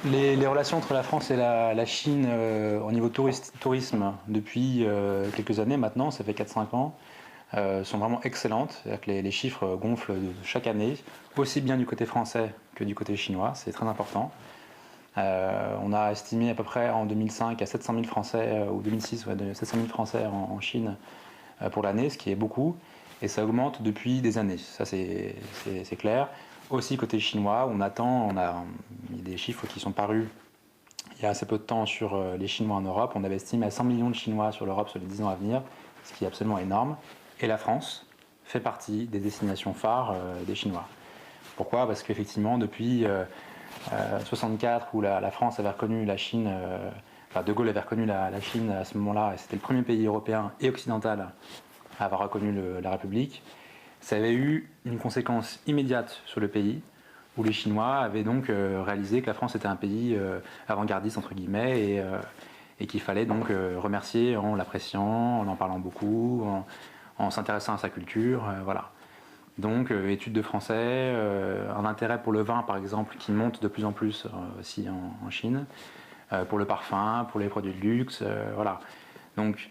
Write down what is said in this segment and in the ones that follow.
Les relations entre la France et la Chine au niveau tourisme depuis quelques années maintenant, ça fait 4-5 ans, sont vraiment excellentes. C'est-à-dire que les chiffres gonflent chaque année, aussi bien du côté français que du côté chinois, c'est très important. On a estimé à peu près en 2005 à 700 000 Français, ou 2006, ouais, 700 000 Français en Chine pour l'année, ce qui est beaucoup, et ça augmente depuis des années, ça c'est clair. Aussi côté chinois, on a des chiffres qui sont parus il y a assez peu de temps sur les Chinois en Europe. On avait estimé à 100 millions de Chinois sur l'Europe sur les 10 ans à venir, ce qui est absolument énorme. Et la France fait partie des destinations phares des Chinois. Pourquoi? Parce qu'effectivement, depuis 1964, où la France avait reconnu la Chine, enfin De Gaulle avait reconnu la Chine à ce moment-là, et c'était le premier pays européen et occidental à avoir reconnu la République, ça avait eu une conséquence immédiate sur le pays, où les Chinois avaient donc réalisé que la France était un pays avant-gardiste, entre guillemets, et qu'il fallait donc remercier en l'appréciant, en parlant beaucoup, en s'intéressant à sa culture, voilà. Donc, études de français, un intérêt pour le vin, par exemple, qui monte de plus en plus aussi en Chine, pour le parfum, pour les produits de luxe, voilà. Donc,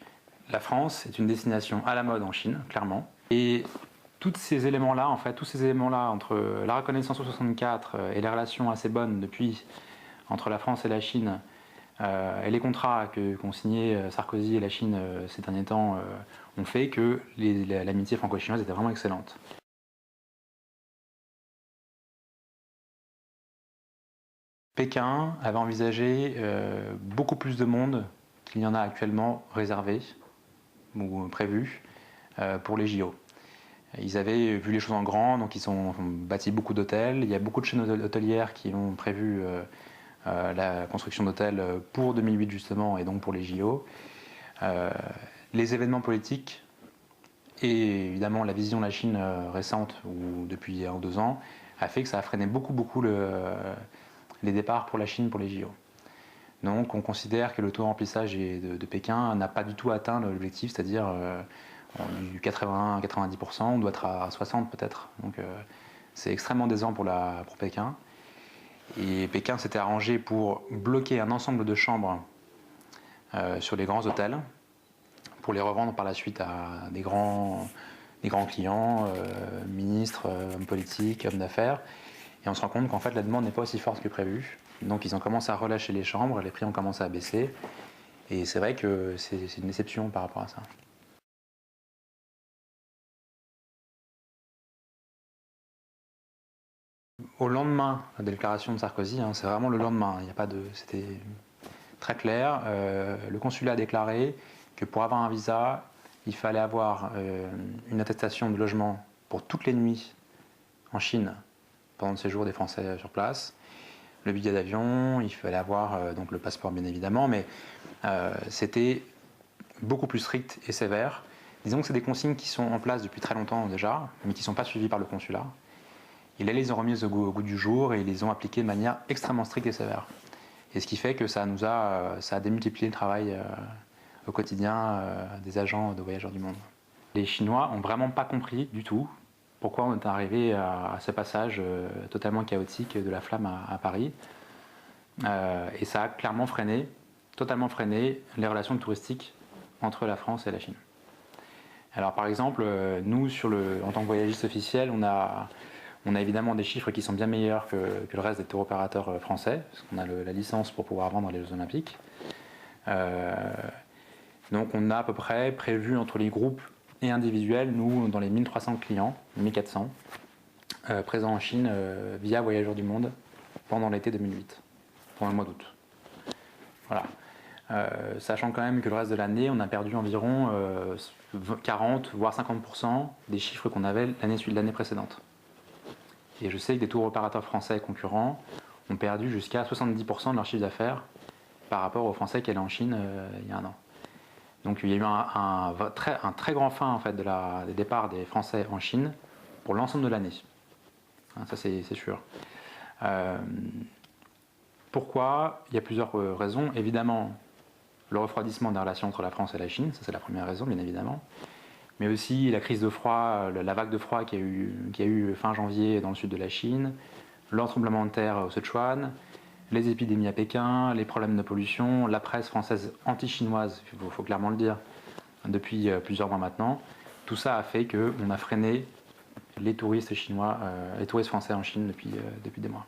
la France est une destination à la mode en Chine, clairement. Et tous ces éléments-là, en fait, tous ces éléments-là, entre la reconnaissance en 64 et les relations assez bonnes depuis entre la France et la Chine, et les contrats qu'ont signés Sarkozy et la Chine ces derniers temps, ont fait que l'amitié franco-chinoise était vraiment excellente. Pékin avait envisagé beaucoup plus de monde qu'il y en a actuellement réservé ou prévu pour les JO. Ils avaient vu les choses en grand, donc ils ont bâti beaucoup d'hôtels. Il y a beaucoup de chaînes hôtelières qui ont prévu la construction d'hôtels pour 2008 justement, et donc pour les JO. Les événements politiques et évidemment la vision de la Chine récente, ou depuis 1 ou 2 ans, a fait que ça a freiné beaucoup les départs pour la Chine pour les JO. Donc on considère que le taux de remplissage de Pékin n'a pas du tout atteint l'objectif, c'est-à-dire du 80-90%, on doit être à 60 peut-être. Donc c'est extrêmement décevant pour Pékin. Et Pékin s'était arrangé pour bloquer un ensemble de chambres sur les grands hôtels, pour les revendre par la suite à des grands clients, ministres, hommes politiques, hommes d'affaires. Et on se rend compte qu'en fait la demande n'est pas aussi forte que prévu. Donc ils ont commencé à relâcher les chambres, les prix ont commencé à baisser. Et c'est vrai que c'est une déception par rapport à ça. Au lendemain de la déclaration de Sarkozy, hein, c'est vraiment le lendemain, c'était très clair. Le consulat a déclaré que pour avoir un visa, il fallait avoir une attestation de logement pour toutes les nuits en Chine pendant le séjour des Français sur place. Le billet d'avion, il fallait avoir donc le passeport bien évidemment, mais c'était beaucoup plus strict et sévère. Disons que c'est des consignes qui sont en place depuis très longtemps déjà, mais qui ne sont pas suivies par le consulat. Et là, ils les ont remises au goût du jour et ils les ont appliquées de manière extrêmement stricte et sévère. Et ce qui fait que ça a démultiplié le travail au quotidien des agents de voyageurs du monde. Les Chinois n'ont vraiment pas compris du tout pourquoi on est arrivé à ce passage totalement chaotique de la flamme à Paris. Et ça a clairement totalement freiné les relations touristiques entre la France et la Chine. Alors par exemple, nous, en tant que voyagiste officiel, on a évidemment des chiffres qui sont bien meilleurs que le reste des tour opérateurs français, parce qu'on a la licence pour pouvoir vendre les Jeux Olympiques. Donc on a à peu près prévu entre les groupes et individuels, nous, dans les 1300 clients, 1400, présents en Chine via Voyageurs du Monde pendant l'été 2008, pendant le mois d'août. Voilà. Sachant quand même que le reste de l'année, on a perdu environ 40 voire 50% des chiffres qu'on avait l'année précédente. Et je sais que des tours opérateurs français concurrents ont perdu jusqu'à 70% de leur chiffre d'affaires par rapport aux Français qui allaient en Chine il y a 1 an. Donc il y a eu un très grand frein en fait, des départs des Français en Chine pour l'ensemble de l'année. Ça c'est sûr. Pourquoi? Il y a plusieurs raisons. Évidemment, le refroidissement des relations entre la France et la Chine, ça c'est la première raison bien évidemment. Mais aussi la crise de froid, la vague de froid qu'il y a eu fin janvier dans le sud de la Chine, le tremblement de terre au Sichuan, les épidémies à Pékin, les problèmes de pollution, la presse française anti-chinoise, il faut clairement le dire, depuis plusieurs mois maintenant, tout ça a fait qu'on a freiné les touristes chinois, les touristes français en Chine depuis des mois.